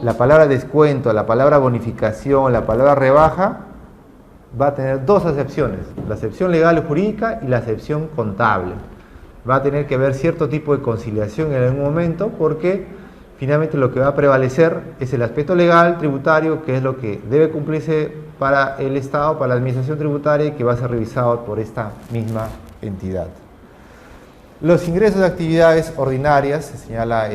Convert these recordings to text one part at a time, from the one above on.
la palabra descuento, la palabra bonificación, la palabra rebaja, va a tener dos acepciones, la acepción legal y jurídica y la acepción contable. Va a tener que haber cierto tipo de conciliación en algún momento porque finalmente lo que va a prevalecer es el aspecto legal, tributario, que es lo que debe cumplirse para el Estado, para la administración tributaria y que va a ser revisado por esta misma entidad. Los ingresos de actividades ordinarias, se señala,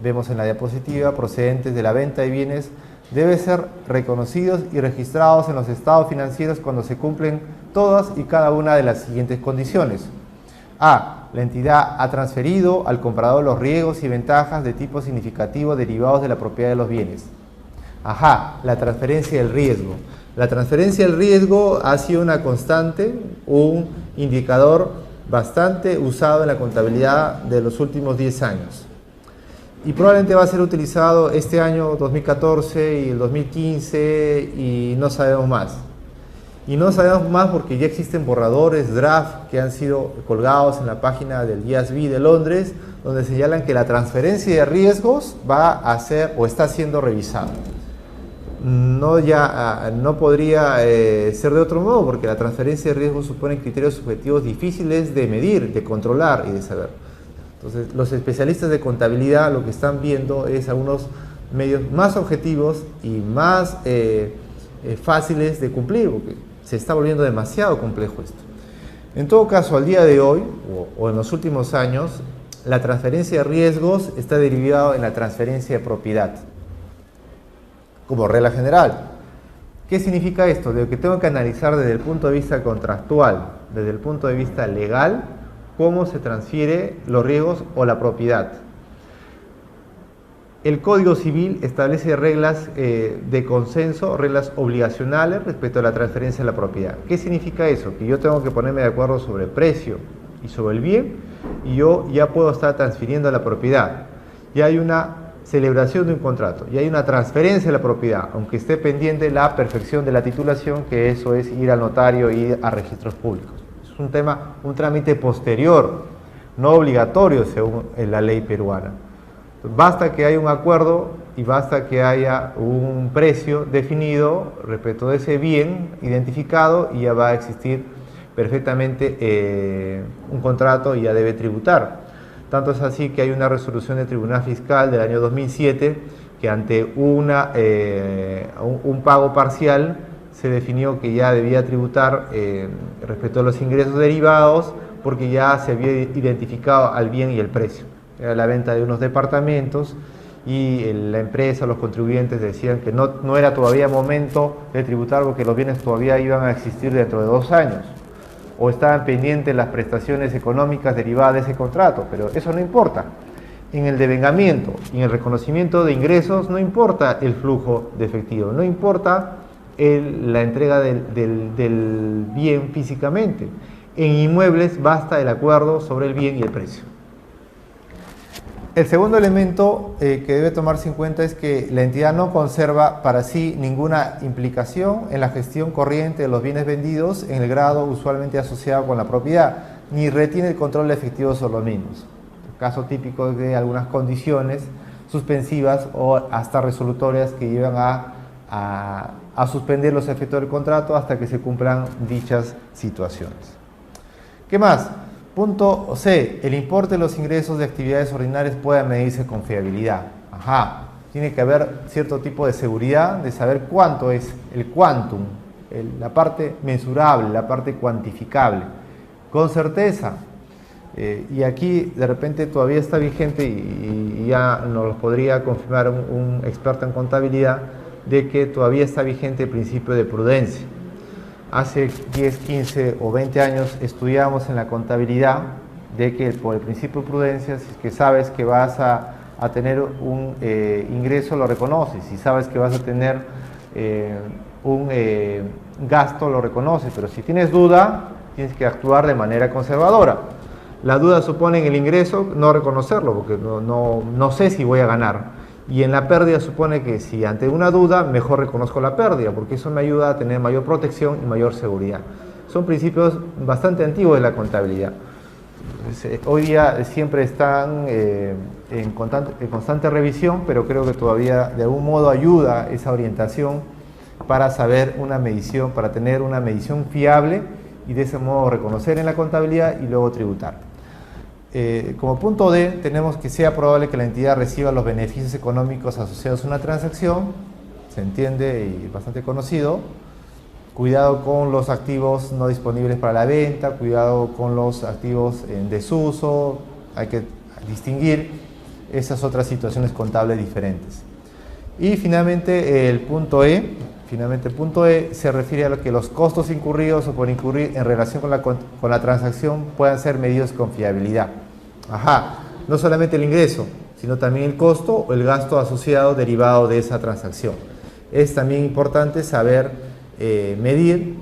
vemos en la diapositiva, procedentes de la venta de bienes, deben ser reconocidos y registrados en los estados financieros cuando se cumplen todas y cada una de las siguientes condiciones. A. La entidad ha transferido al comprador los riesgos y ventajas de tipo significativo derivados de la propiedad de los bienes. Ajá, la transferencia del riesgo. La transferencia del riesgo ha sido una constante, un indicador bastante usado en la contabilidad de los últimos 10 años. Y probablemente va a ser utilizado este año 2014 y el 2015 y no sabemos más. Y no sabemos más porque ya existen borradores, draft, que han sido colgados en la página del IASB de Londres, donde señalan que la transferencia de riesgos va a ser o está siendo revisada. No podría ser de otro modo, porque la transferencia de riesgos supone criterios subjetivos difíciles de medir, de controlar y de saber. Entonces, los especialistas de contabilidad lo que están viendo es algunos medios más objetivos y más fáciles de cumplir, porque se está volviendo demasiado complejo esto. En todo caso, al día de hoy, o en los últimos años, la transferencia de riesgos está derivada en la transferencia de propiedad, como regla general. ¿Qué significa esto? De que tengo que analizar desde el punto de vista contractual, desde el punto de vista legal, cómo se transfiere los riesgos o la propiedad. El Código Civil establece reglas de consenso, reglas obligacionales respecto a la transferencia de la propiedad. ¿Qué significa eso? Que yo tengo que ponerme de acuerdo sobre el precio y sobre el bien y yo ya puedo estar transfiriendo la propiedad. Ya hay una celebración de un contrato, ya hay una transferencia de la propiedad, aunque esté pendiente la perfección de la titulación, que eso es ir al notario e ir a registros públicos. Es un tema, un trámite posterior, no obligatorio según la ley peruana. Basta que haya un acuerdo y basta que haya un precio definido respecto de ese bien identificado y ya va a existir perfectamente un contrato y ya debe tributar. Tanto es así que hay una resolución del Tribunal Fiscal del año 2007 que ante un pago parcial se definió que ya debía tributar respecto a los ingresos derivados porque ya se había identificado al bien y el precio. Era la venta de unos departamentos y la empresa, los contribuyentes decían que no era todavía momento de tributar porque los bienes todavía iban a existir dentro de 2 años o estaban pendientes las prestaciones económicas derivadas de ese contrato, pero eso no importa. En el devengamiento y en el reconocimiento de ingresos no importa el flujo de efectivo, no importa la entrega del bien físicamente. En inmuebles basta el acuerdo sobre el bien y el precio. El segundo elemento que debe tomarse en cuenta es que la entidad no conserva para sí ninguna implicación en la gestión corriente de los bienes vendidos en el grado usualmente asociado con la propiedad, ni retiene el control efectivo sobre los mismos. Caso típico de algunas condiciones suspensivas o hasta resolutorias que llevan a suspender los efectos del contrato hasta que se cumplan dichas situaciones. ¿Qué más? Punto C. El importe de los ingresos de actividades ordinarias puede medirse con fiabilidad. Ajá. Tiene que haber cierto tipo de seguridad de saber cuánto es el quantum, la parte mensurable, la parte cuantificable. Con certeza. Y aquí de repente todavía está vigente y ya nos lo podría confirmar un experto en contabilidad de que todavía está vigente el principio de prudencia. Hace 10, 15 o 20 años estudiamos en la contabilidad de que por el principio de prudencia, si es que sabes que vas a tener un ingreso, lo reconoces. Si sabes que vas a tener un gasto, lo reconoces. Pero si tienes duda, tienes que actuar de manera conservadora. La duda supone en el ingreso no reconocerlo, porque no sé si voy a ganar. Y en la pérdida supone que si ante una duda, mejor reconozco la pérdida, porque eso me ayuda a tener mayor protección y mayor seguridad. Son principios bastante antiguos de la contabilidad. Hoy día siempre están en constante revisión, pero creo que todavía de algún modo ayuda esa orientación para saber una medición, para tener una medición fiable y de ese modo reconocer en la contabilidad y luego tributar. Como punto D, tenemos que sea probable que la entidad reciba los beneficios económicos asociados a una transacción, se entiende y bastante conocido. Cuidado con los activos no disponibles para la venta, cuidado con los activos en desuso, hay que distinguir esas otras situaciones contables diferentes. Y finalmente el punto E, se refiere a lo que los costos incurridos o por incurrir en relación con la transacción puedan ser medidos con fiabilidad. No solamente el ingreso, sino también el costo o el gasto asociado derivado de esa transacción. Es también importante saber medir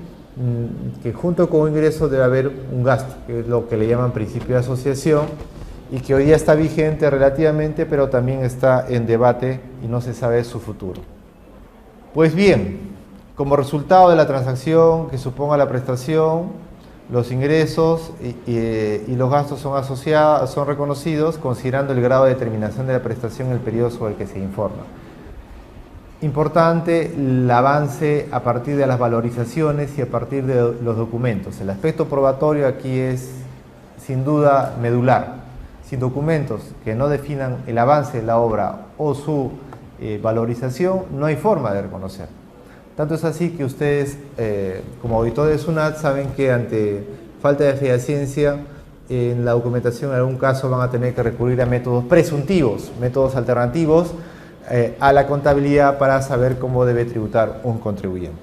que junto con un ingreso debe haber un gasto, que es lo que le llaman principio de asociación y que hoy día está vigente relativamente, pero también está en debate y no se sabe su futuro. Pues bien, como resultado de la transacción que suponga la prestación, los ingresos y los gastos son reconocidos considerando el grado de determinación de la prestación en el periodo sobre el que se informa. Importante el avance a partir de las valorizaciones y a partir de los documentos. El aspecto probatorio aquí es sin duda medular. Sin documentos que no definan el avance de la obra o su valorización, no hay forma de reconocer. Tanto es así que ustedes, como auditores de SUNAT, saben que ante falta de fehaciencia en la documentación, en algún caso van a tener que recurrir a métodos presuntivos, métodos alternativos a la contabilidad para saber cómo debe tributar un contribuyente.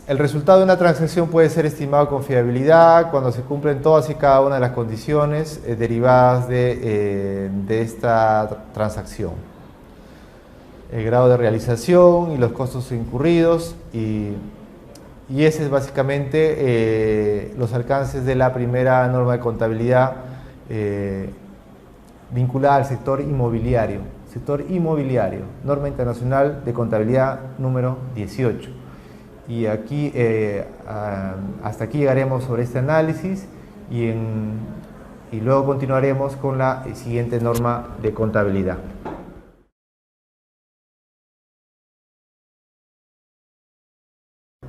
El resultado de una transacción puede ser estimado con fiabilidad cuando se cumplen todas y cada una de las condiciones derivadas de esta transacción. El grado de realización y los costos incurridos y ese es básicamente los alcances de la primera norma de contabilidad vinculada al sector inmobiliario. Norma Internacional de Contabilidad número 18. Y aquí, hasta aquí llegaremos sobre este análisis y luego continuaremos con la siguiente norma de contabilidad.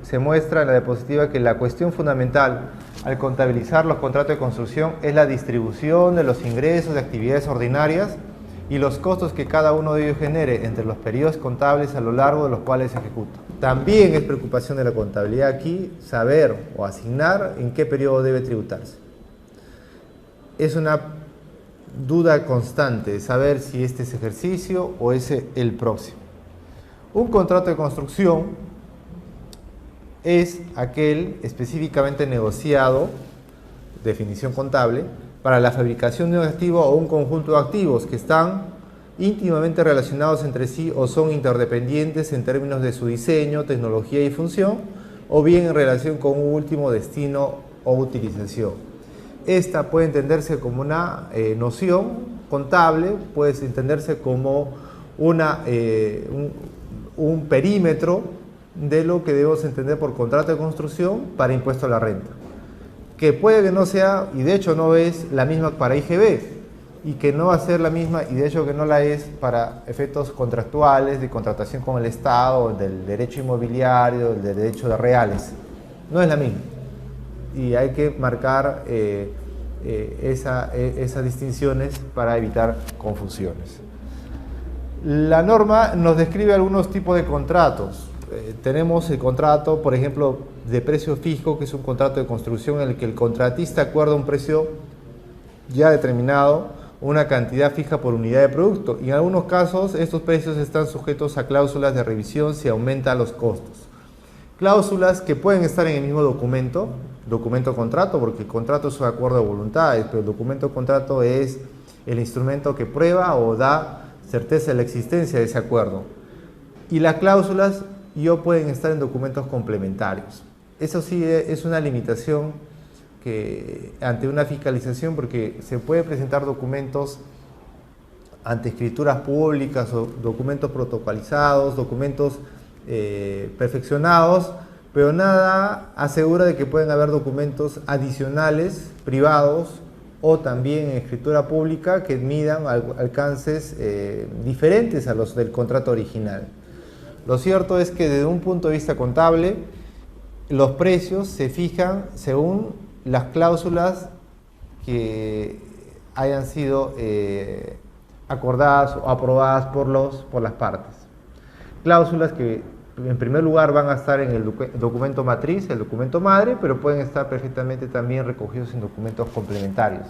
Se muestra en la diapositiva que la cuestión fundamental al contabilizar los contratos de construcción es la distribución de los ingresos de actividades ordinarias y los costos que cada uno de ellos genere entre los periodos contables a lo largo de los cuales se ejecuta. También es preocupación de la contabilidad aquí saber o asignar en qué periodo debe tributarse. Es una duda constante de saber si este es ejercicio o es el próximo. Un contrato de construcción es aquel específicamente negociado, definición contable, para la fabricación de un activo o un conjunto de activos que están íntimamente relacionados entre sí o son interdependientes en términos de su diseño, tecnología y función, o bien en relación con un último destino o utilización. Esta puede entenderse como una noción contable, puede entenderse como un perímetro de lo que debemos entender por contrato de construcción para impuesto a la renta, que puede que no sea, y de hecho no es la misma para IGB, y que no va a ser la misma, y de hecho que no la es para efectos contractuales de contratación con el Estado, del derecho inmobiliario, del derecho de reales. No es la misma. Y hay que marcar esas distinciones para evitar confusiones. La norma nos describe algunos tipos de contratos. Tenemos el contrato, por ejemplo, de precio fijo, que es un contrato de construcción en el que el contratista acuerda un precio ya determinado, una cantidad fija por unidad de producto. Y en algunos casos estos precios están sujetos a cláusulas de revisión si aumentan los costos. Cláusulas que pueden estar en el mismo documento contrato, porque el contrato es un acuerdo de voluntades, pero el documento contrato es el instrumento que prueba o da certeza de la existencia de ese acuerdo. Y las cláusulas pueden estar en documentos complementarios. Eso sí es una limitación que ante una fiscalización, porque se puede presentar documentos ante escrituras públicas o documentos protocolizados, documentos perfeccionados, pero nada asegura de que pueden haber documentos adicionales, privados, o también en escritura pública que midan alcances diferentes a los del contrato original. Lo cierto es que desde un punto de vista contable, los precios se fijan según las cláusulas que hayan sido acordadas o aprobadas por las partes. Cláusulas que en primer lugar van a estar en el documento matriz, el documento madre, pero pueden estar perfectamente también recogidos en documentos complementarios.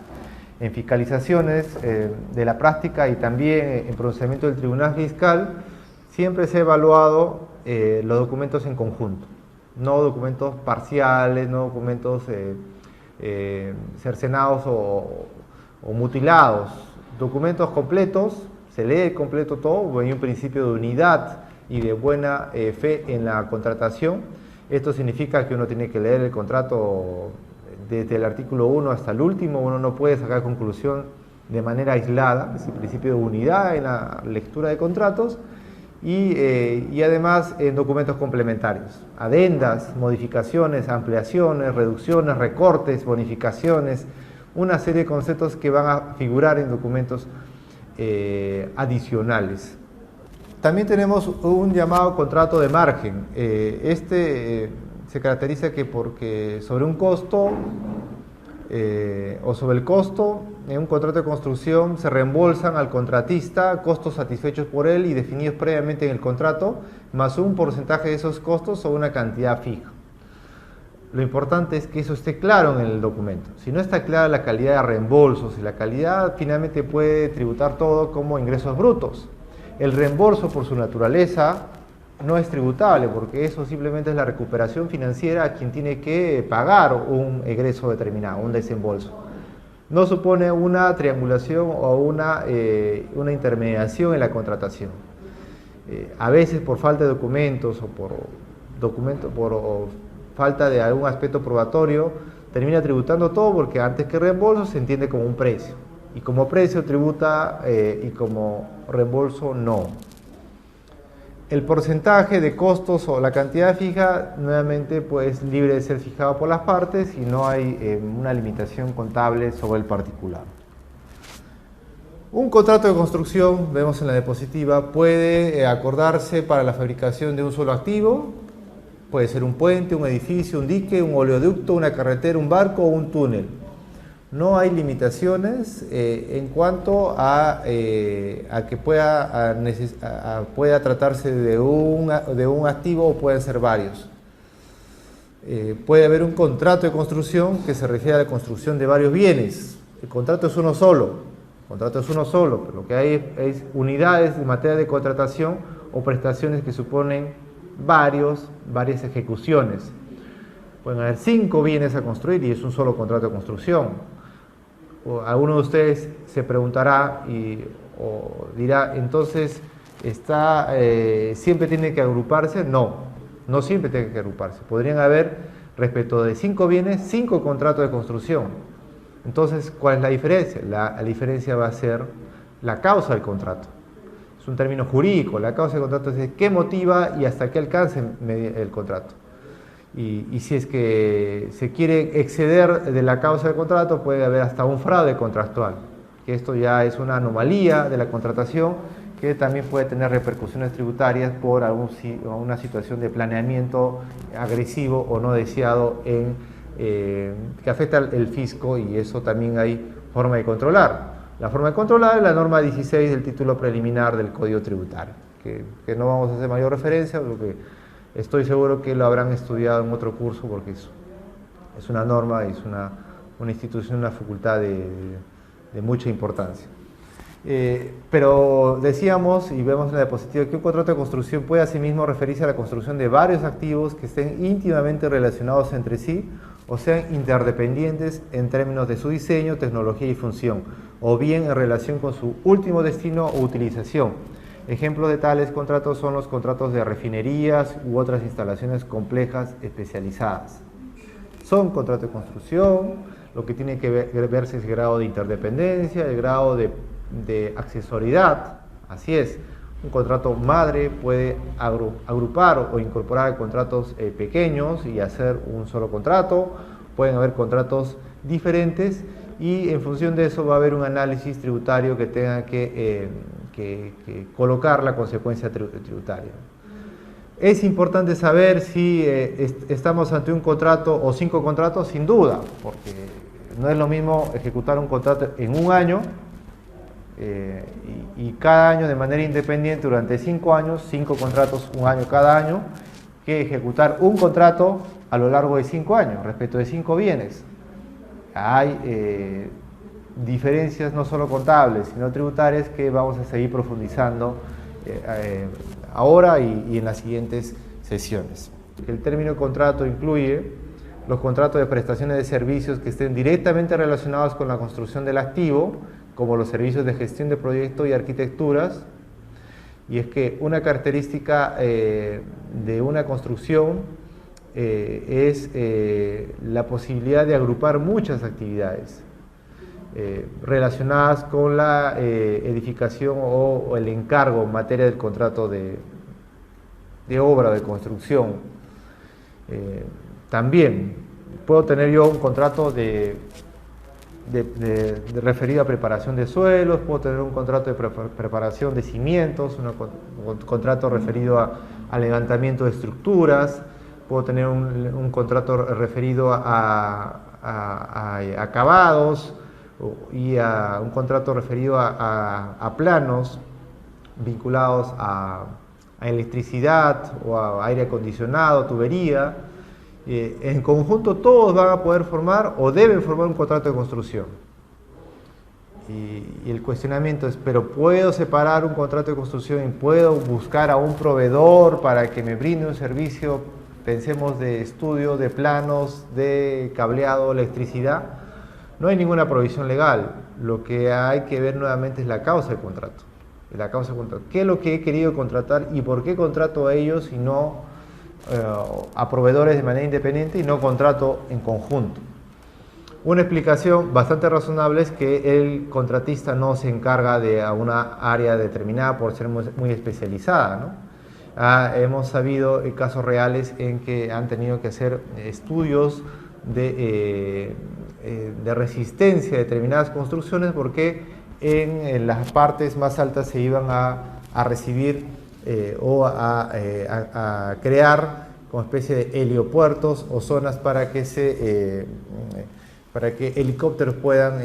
En fiscalizaciones de la práctica y también en procedimiento del Tribunal Fiscal, siempre se ha evaluado los documentos en conjunto, no documentos parciales, no documentos cercenados o mutilados, documentos completos, se lee completo todo, hay un principio de unidad y de buena fe en la contratación. Esto significa que uno tiene que leer el contrato desde el artículo 1 hasta el último, uno no puede sacar conclusión de manera aislada, es el principio de unidad en la lectura de contratos, y además en documentos complementarios, adendas, modificaciones, ampliaciones, reducciones, recortes, bonificaciones, una serie de conceptos que van a figurar en documentos adicionales. También tenemos un llamado contrato de margen. Se caracteriza porque sobre un costo o sobre el costo, en un contrato de construcción se reembolsan al contratista costos satisfechos por él y definidos previamente en el contrato, más un porcentaje de esos costos o una cantidad fija. Lo importante es que eso esté claro en el documento. Si no está clara la calidad de reembolsos, y la calidad finalmente puede tributar todo como ingresos brutos. El reembolso por su naturaleza no es tributable porque eso simplemente es la recuperación financiera a quien tiene que pagar un egreso determinado, un desembolso. No supone una triangulación o una intermediación en la contratación. A veces por falta de documentos o por falta de algún aspecto probatorio, termina tributando todo porque antes que reembolso se entiende como un precio. Y como precio tributa y como reembolso no. El porcentaje de costos o la cantidad fija, nuevamente, pues libre de ser fijado por las partes y no hay una limitación contable sobre el particular. Un contrato de construcción, vemos en la diapositiva, puede acordarse para la fabricación de un solo activo. Puede ser un puente, un edificio, un dique, un oleoducto, una carretera, un barco o un túnel. No hay limitaciones en cuanto a que pueda tratarse de un activo o pueden ser varios. Puede haber un contrato de construcción que se refiere a la construcción de varios bienes. El contrato es uno solo, pero lo que hay es unidades de materia de contratación o prestaciones que suponen varias ejecuciones. Pueden haber 5 bienes a construir y es un solo contrato de construcción. Alguno de ustedes se preguntará o dirá, entonces, ¿siempre tiene que agruparse? No siempre tiene que agruparse. Podrían haber, respecto de 5 bienes, 5 contratos de construcción. Entonces, ¿cuál es la diferencia? La diferencia va a ser la causa del contrato. Es un término jurídico. La causa del contrato es qué motiva y hasta qué alcance el contrato. Y si es que se quiere exceder de la causa del contrato, puede haber hasta un fraude contractual, que esto ya es una anomalía de la contratación que también puede tener repercusiones tributarias por una situación de planeamiento agresivo o no deseado que afecta al fisco, y eso también hay forma de controlar. La forma de controlar es la norma 16 del título preliminar del Código Tributario, que no vamos a hacer mayor referencia, porque estoy seguro que lo habrán estudiado en otro curso, porque es una norma, es una institución, una facultad de mucha importancia. Pero decíamos, y vemos en la diapositiva, que un contrato de construcción puede asimismo referirse a la construcción de varios activos que estén íntimamente relacionados entre sí o sean interdependientes en términos de su diseño, tecnología y función, o bien en relación con su último destino o utilización. Ejemplos de tales contratos son los contratos de refinerías u otras instalaciones complejas especializadas. Son contratos de construcción, lo que tiene que verse es el grado de interdependencia, el grado de accesoriedad. Así es, un contrato madre puede agrupar o incorporar contratos pequeños y hacer un solo contrato. Pueden haber contratos diferentes y en función de eso va a haber un análisis tributario que tenga que colocar la consecuencia tributaria. Es importante saber si estamos ante un contrato o 5 contratos, sin duda, porque no es lo mismo ejecutar un contrato en un año y cada año de manera independiente durante 5 años, 5 contratos, un año cada año, que ejecutar un contrato a lo largo de 5 años, respecto de 5 bienes. Hay diferencias no solo contables, sino tributarias que vamos a seguir profundizando ahora y en las siguientes sesiones. El término contrato incluye los contratos de prestaciones de servicios que estén directamente relacionados con la construcción del activo, como los servicios de gestión de proyectos y arquitecturas. Y es que una característica de una construcción es la posibilidad de agrupar muchas actividades relacionadas con la edificación o el encargo en materia del contrato de obra, de construcción. También puedo tener yo un contrato referido a preparación de suelos, puedo tener un contrato de preparación de cimientos, un contrato referido a levantamiento de estructuras, puedo tener un contrato referido a acabados y a un contrato referido a planos vinculados a electricidad o a aire acondicionado, tubería. En conjunto todos van a poder formar o deben formar un contrato de construcción. Y el cuestionamiento es, ¿pero puedo separar un contrato de construcción y puedo buscar a un proveedor para que me brinde un servicio, pensemos de estudio, de planos, de cableado, electricidad? No hay ninguna provisión legal. Lo que hay que ver nuevamente es la causa del contrato. ¿Qué es lo que he querido contratar y por qué contrato a ellos y no a proveedores de manera independiente y no contrato en conjunto? Una explicación bastante razonable es que el contratista no se encarga de una área determinada por ser muy especializada, ¿no? Hemos sabido casos reales en que han tenido que hacer estudios de resistencia a determinadas construcciones porque en las partes más altas se iban a recibir o a crear como especie de heliopuertos o zonas para que helicópteros puedan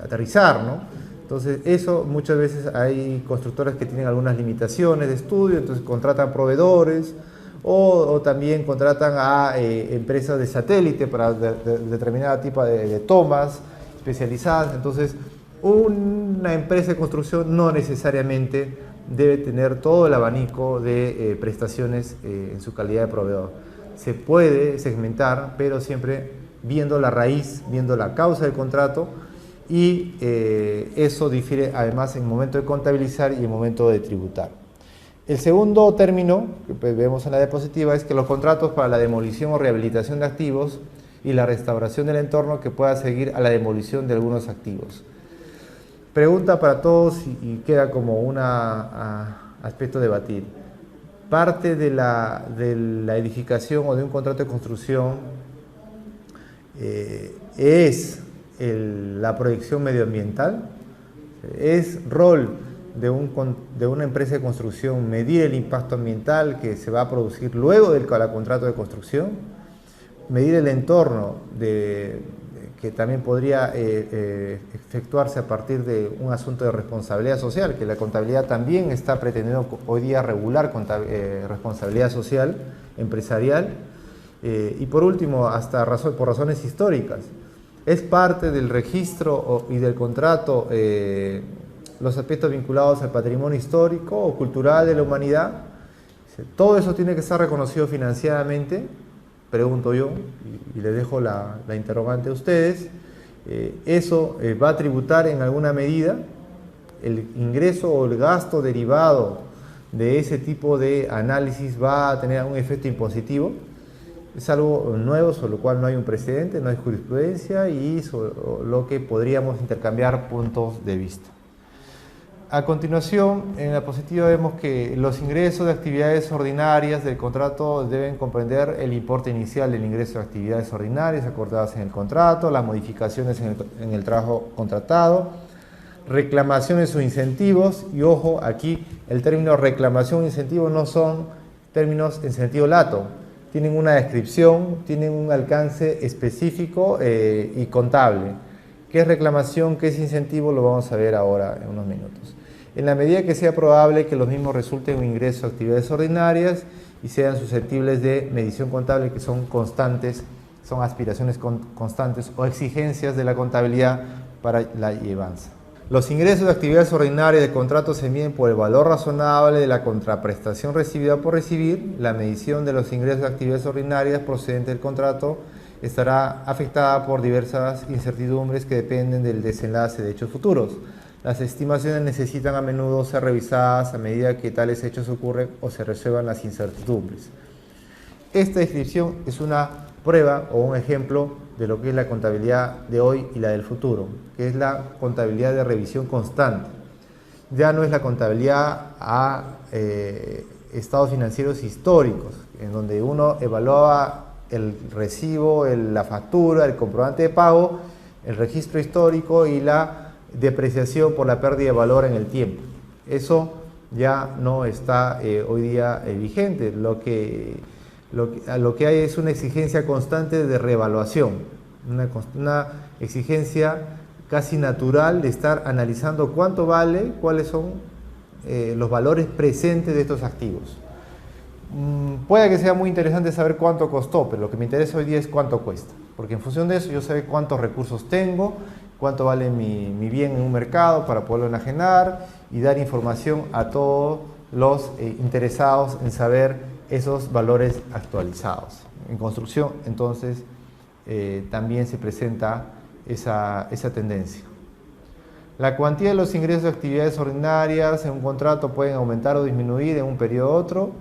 aterrizar, ¿no? Entonces eso muchas veces hay constructores que tienen algunas limitaciones de estudio, entonces contratan proveedores o también contratan a empresas de satélite para determinado tipo de tomas especializadas. Entonces una empresa de construcción no necesariamente debe tener todo el abanico de prestaciones en su calidad de proveedor. Se puede segmentar, pero siempre viendo la raíz, viendo la causa del contrato, y eso difiere además en el momento de contabilizar y en el momento de tributar. El segundo término que vemos en la diapositiva es que los contratos para la demolición o rehabilitación de activos y la restauración del entorno que pueda seguir a la demolición de algunos activos. Pregunta para todos y queda como un aspecto a debatir. Parte de la edificación o de un contrato de construcción es la proyección medioambiental. Es rol de una empresa de construcción medir el impacto ambiental que se va a producir luego del contrato de construcción, medir el entorno que también podría efectuarse a partir de un asunto de responsabilidad social, que la contabilidad también está pretendiendo hoy día regular responsabilidad social, empresarial, y por último, por razones históricas. Es parte del registro y del contrato los aspectos vinculados al patrimonio histórico o cultural de la humanidad. Todo eso tiene que estar reconocido financieramente. Pregunto yo, y les dejo la interrogante a ustedes, ¿eso va a tributar en alguna medida? ¿El ingreso o el gasto derivado de ese tipo de análisis va a tener algún efecto impositivo? Es algo nuevo, sobre lo cual no hay un precedente, no hay jurisprudencia y sobre lo que podríamos intercambiar puntos de vista. A continuación, en la diapositiva vemos que los ingresos de actividades ordinarias del contrato deben comprender el importe inicial del ingreso de actividades ordinarias acordadas en el contrato, las modificaciones en el trabajo contratado, reclamaciones o incentivos, y ojo, aquí el término reclamación o incentivo no son términos en sentido lato, tienen una descripción, tienen un alcance específico y contable. ¿Qué es reclamación? ¿Qué es incentivo? Lo vamos a ver ahora en unos minutos. En la medida que sea probable que los mismos resulten un ingreso a actividades ordinarias y sean susceptibles de medición contable, que son constantes, son aspiraciones constantes o exigencias de la contabilidad para la llevanza. Los ingresos de actividades ordinarias de contrato se miden por el valor razonable de la contraprestación recibida por recibir. La medición de los ingresos de actividades ordinarias procedentes del contrato estará afectada por diversas incertidumbres que dependen del desenlace de hechos futuros. Las estimaciones necesitan a menudo ser revisadas a medida que tales hechos ocurren o se resuelvan las incertidumbres. Esta descripción es una prueba o un ejemplo de lo que es la contabilidad de hoy y la del futuro, que es la contabilidad de revisión constante. Ya no es la contabilidad a estados financieros históricos, en donde uno evaluaba el recibo, la factura, el comprobante de pago, el registro histórico y la depreciación por la pérdida de valor en el tiempo. Eso ya no está hoy día vigente. Lo que hay es una exigencia constante de reevaluación, una exigencia casi natural de estar analizando cuánto vale, cuáles son los valores presentes de estos activos. Puede que sea muy interesante saber cuánto costó, pero lo que me interesa hoy día es cuánto cuesta, porque en función de eso yo sé cuántos recursos tengo, cuánto vale mi bien en un mercado para poderlo enajenar y dar información a todos los interesados en saber esos valores actualizados. En construcción, entonces, también se presenta esa tendencia. La cuantía de los ingresos de actividades ordinarias en un contrato pueden aumentar o disminuir en un periodo u otro,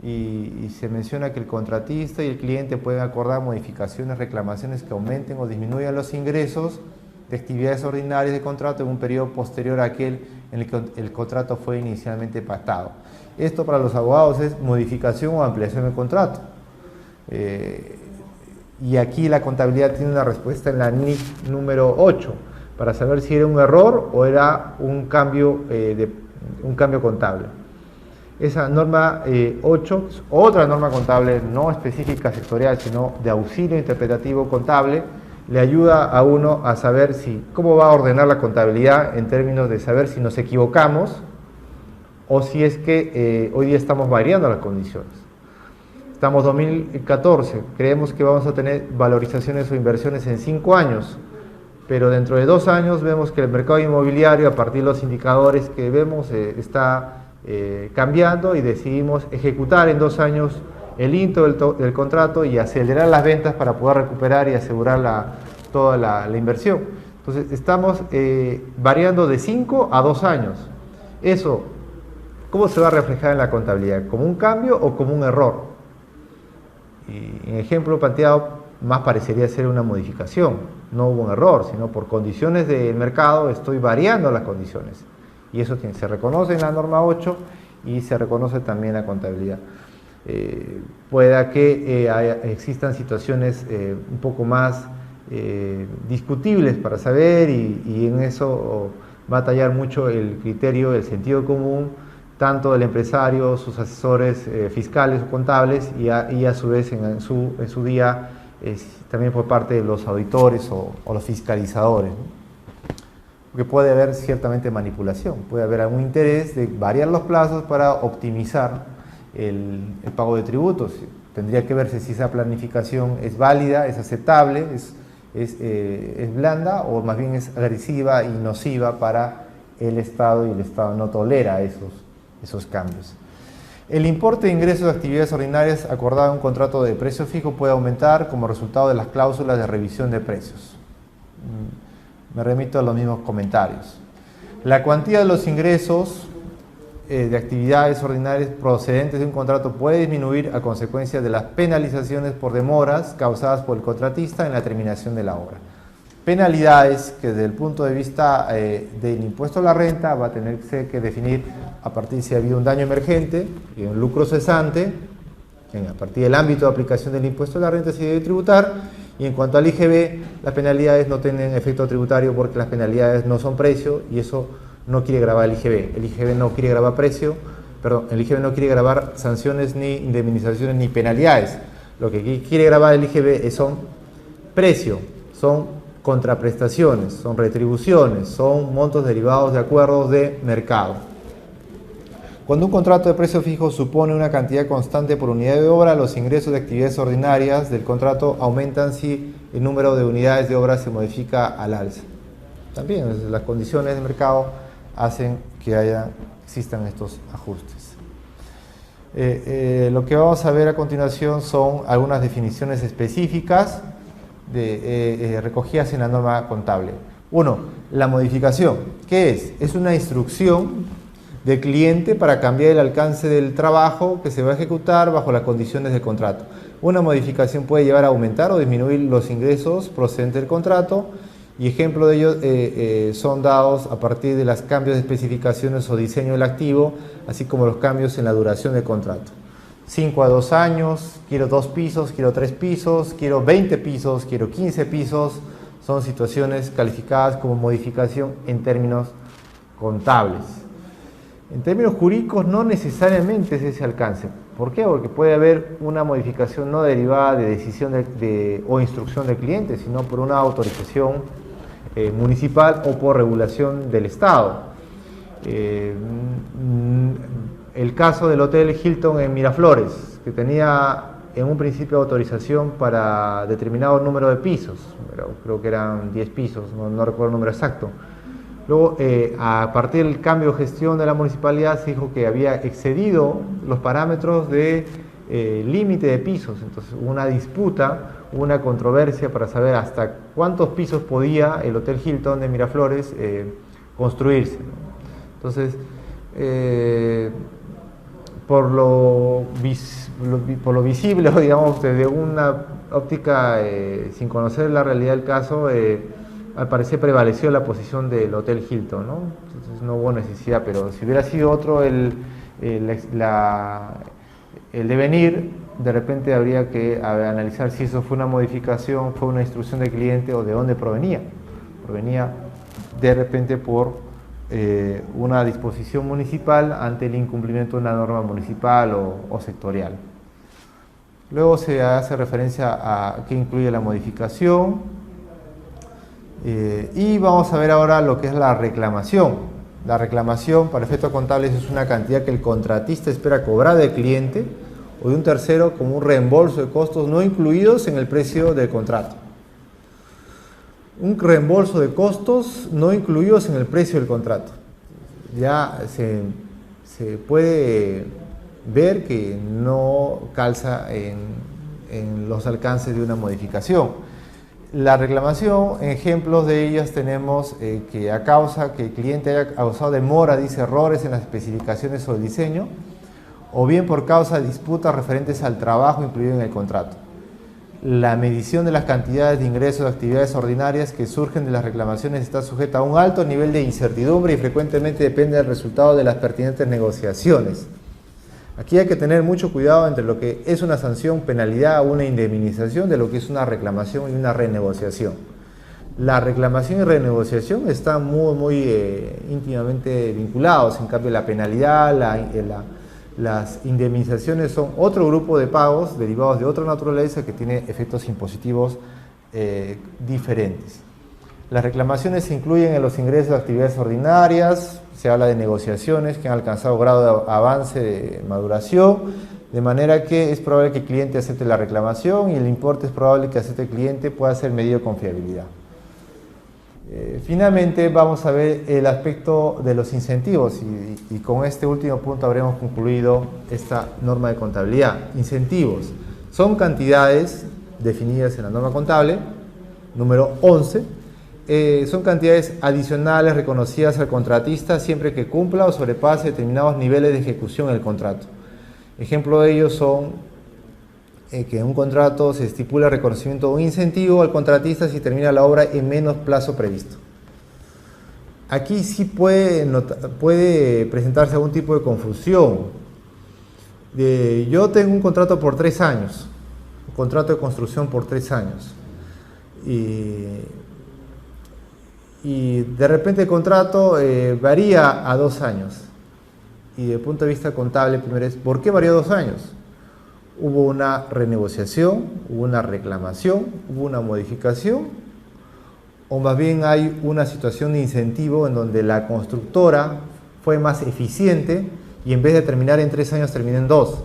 y se menciona que el contratista y el cliente pueden acordar modificaciones, reclamaciones que aumenten o disminuyan los ingresos de actividades ordinarias de contrato en un periodo posterior a aquel en el que el contrato fue inicialmente pactado. Esto para los abogados es modificación o ampliación del contrato. Y aquí la contabilidad tiene una respuesta en la NIC número 8, para saber si era un error o era un cambio contable. Esa norma 8 es otra norma contable no específica sectorial, sino de auxilio interpretativo contable. Le ayuda a uno a saber cómo va a ordenar la contabilidad en términos de saber si nos equivocamos o si es que hoy día estamos variando las condiciones. Estamos en 2014, creemos que vamos a tener valorizaciones o inversiones en 5 años, pero dentro de 2 años vemos que el mercado inmobiliario, a partir de los indicadores que vemos, está cambiando, y decidimos ejecutar en 2 años el intro del contrato y acelerar las ventas para poder recuperar y asegurar toda la inversión. Entonces estamos variando de 5 a 2 años. Eso, ¿cómo se va a reflejar en la contabilidad? ¿Como un cambio o como un error? Y en ejemplo planteado, más parecería ser una modificación. No hubo un error, sino por condiciones del mercado estoy variando las condiciones. Y eso se reconoce en la norma 8 y se reconoce también en la contabilidad. Pueda que existan situaciones un poco más discutibles para saber, y en eso va a tallar mucho el criterio, el sentido común, tanto del empresario, sus asesores fiscales o contables, y a su vez en su día también por parte de los auditores o los fiscalizadores, ¿no? Porque puede haber ciertamente manipulación, puede haber algún interés de variar los plazos para optimizar el pago de tributos. Tendría que verse si esa planificación es válida, es aceptable, es blanda, o más bien es agresiva y nociva para el Estado, y el Estado no tolera esos cambios. El importe de ingresos de actividades ordinarias acordado en un contrato de precio fijo puede aumentar como resultado de las cláusulas de revisión de precios. Me remito a los mismos comentarios. La cuantía de los ingresos de actividades ordinarias procedentes de un contrato puede disminuir a consecuencia de las penalizaciones por demoras causadas por el contratista en la terminación de la obra. penalidades que desde el punto de vista del impuesto a la renta va a tener que definir a partir de si ha habido un daño emergente y un lucro cesante, a partir del ámbito de aplicación del impuesto a la renta se debe tributar, y en cuanto al IGB, las penalidades no tienen efecto tributario porque las penalidades no son precio y eso no quiere grabar el IGB. El IGB no quiere grabar precio, perdón, el IGB no quiere grabar sanciones ni indemnizaciones ni penalidades. Lo que quiere grabar el IGB son precio, son contraprestaciones, son retribuciones, son montos derivados de acuerdos de mercado. Cuando un contrato de precio fijo supone una cantidad constante por unidad de obra, los ingresos de actividades ordinarias del contrato aumentan si el número de unidades de obra se modifica al alza. También las condiciones de mercado hacen que existan estos ajustes. Lo que vamos a ver a continuación son algunas definiciones específicas recogidas en la norma contable. 1. La modificación. ¿Qué es? Es una instrucción del cliente para cambiar el alcance del trabajo que se va a ejecutar bajo las condiciones del contrato. Una modificación puede llevar a aumentar o disminuir los ingresos procedentes del contrato, y ejemplo de ellos son dados a partir de los cambios de especificaciones o diseño del activo, así como los cambios en la duración del contrato. 5 a 2 años, quiero 2 pisos, quiero 3 pisos, quiero 20 pisos, quiero 15 pisos, son situaciones calificadas como modificación en términos contables. En términos jurídicos no necesariamente es ese alcance. ¿Por qué? Porque puede haber una modificación no derivada de decisión o instrucción del cliente, sino por una autorización municipal o por regulación del Estado. El caso del Hotel Hilton en Miraflores, que tenía en un principio autorización para determinado número de pisos, pero creo que eran 10 pisos, no recuerdo el número exacto. Luego, a partir del cambio de gestión de la municipalidad, se dijo que había excedido los parámetros de límite de pisos. Entonces, hubo una disputa, una controversia para saber hasta cuántos pisos podía el Hotel Hilton de Miraflores construirse. Entonces, por lo visible, o digamos, desde una óptica sin conocer la realidad del caso, al parecer prevaleció la posición del Hotel Hilton, ¿no? Entonces no hubo necesidad, pero si hubiera sido otro el devenir, de repente habría que analizar si eso fue una modificación, fue una instrucción del cliente o de dónde provenía. Provenía de repente por una disposición municipal ante el incumplimiento de una norma municipal o sectorial. Luego se hace referencia a qué incluye la modificación. Y vamos a ver ahora lo que es la reclamación. La reclamación para efectos contables es una cantidad que el contratista espera cobrar del cliente o de un tercero como un reembolso de costos no incluidos en el precio del contrato. Un reembolso de costos no incluidos en el precio del contrato. Ya se puede ver que no calza en los alcances de una modificación. La reclamación, ejemplos de ellas tenemos que a causa que el cliente haya causado demora, dice errores en las especificaciones o el diseño, o bien por causa de disputas referentes al trabajo incluido en el contrato. La medición de las cantidades de ingresos de actividades ordinarias que surgen de las reclamaciones está sujeta a un alto nivel de incertidumbre y frecuentemente depende del resultado de las pertinentes negociaciones. Aquí hay que tener mucho cuidado entre lo que es una sanción, penalidad o una indemnización de lo que es una reclamación y una renegociación. La reclamación y renegociación están muy íntimamente vinculados. En cambio, la penalidad, las indemnizaciones son otro grupo de pagos derivados de otra naturaleza que tiene efectos impositivos diferentes. Las reclamaciones se incluyen en los ingresos de actividades ordinarias. Se habla de negociaciones que han alcanzado grado de avance de maduración, de manera que es probable que el cliente acepte la reclamación y el importe es probable que acepte el cliente pueda ser medido con fiabilidad. Finalmente vamos a ver el aspecto de los incentivos y con este último punto habremos concluido esta norma de contabilidad. Incentivos son cantidades definidas en la norma contable, número 11, son cantidades adicionales reconocidas al contratista siempre que cumpla o sobrepase determinados niveles de ejecución del contrato. Ejemplo de ellos son que en un contrato se estipula el reconocimiento de un incentivo al contratista si termina la obra en menos plazo previsto. Aquí sí puede presentarse algún tipo de confusión. Yo tengo un contrato por 3 años, un contrato de construcción por 3 años, y de repente el contrato varía a 2 años. Y desde el punto de vista contable, primero es, ¿por qué varió 2 años? Hubo una renegociación, hubo una reclamación, hubo una modificación, o más bien hay una situación de incentivo en donde la constructora fue más eficiente y en vez de terminar en 3 años terminó en 2.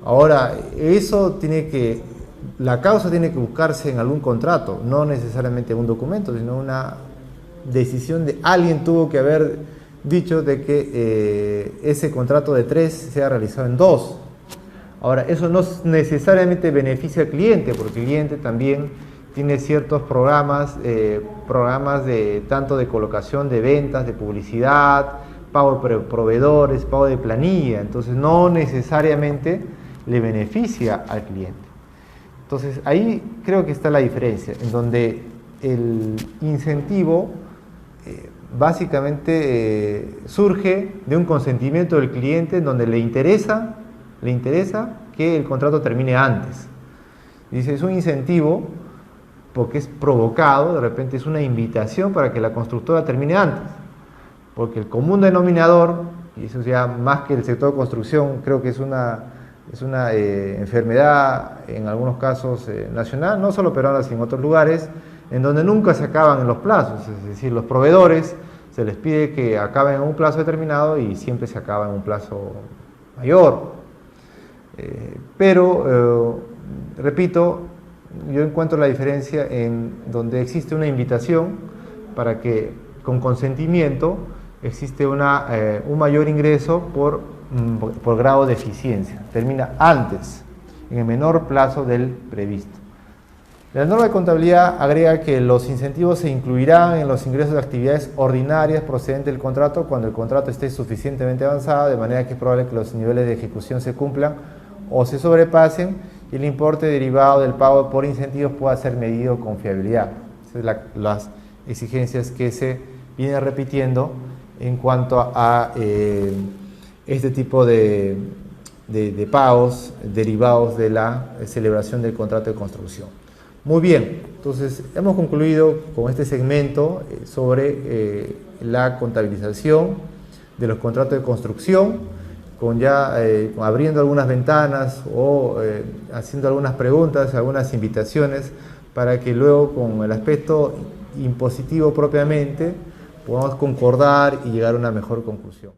Ahora, la causa tiene que buscarse en algún contrato, no necesariamente en un documento, sino una decisión de alguien tuvo que haber dicho de que ese contrato de 3 sea realizado en 2. Ahora, eso no necesariamente beneficia al cliente, porque el cliente también tiene ciertos programas tanto de colocación de ventas, de publicidad, pago de proveedores, pago de planilla, entonces no necesariamente le beneficia al cliente. Entonces ahí creo que está la diferencia, en donde el incentivo básicamente surge de un consentimiento del cliente en donde le interesa que el contrato termine antes. Dice, es un incentivo porque es provocado, de repente es una invitación para que la constructora termine antes, porque el común denominador, y eso ya más que el sector de construcción, creo que es una enfermedad en algunos casos nacional, no solo peruana, sino en otros lugares, en donde nunca se acaban en los plazos, es decir, los proveedores se les pide que acaben en un plazo determinado y siempre se acaba en un plazo mayor. Pero, repito, yo encuentro la diferencia en donde existe una invitación para que con consentimiento existe un mayor ingreso por grado de eficiencia, termina antes, en el menor plazo del previsto. La norma de contabilidad agrega que los incentivos se incluirán en los ingresos de actividades ordinarias procedentes del contrato cuando el contrato esté suficientemente avanzado, de manera que es probable que los niveles de ejecución se cumplan o se sobrepasen y el importe derivado del pago por incentivos pueda ser medido con fiabilidad. Esas son las exigencias que se vienen repitiendo en cuanto a este tipo de pagos derivados de la celebración del contrato de construcción. Muy bien, entonces hemos concluido con este segmento sobre la contabilización de los contratos de construcción, con abriendo algunas ventanas o haciendo algunas preguntas, algunas invitaciones, para que luego con el aspecto impositivo propiamente podamos concordar y llegar a una mejor conclusión.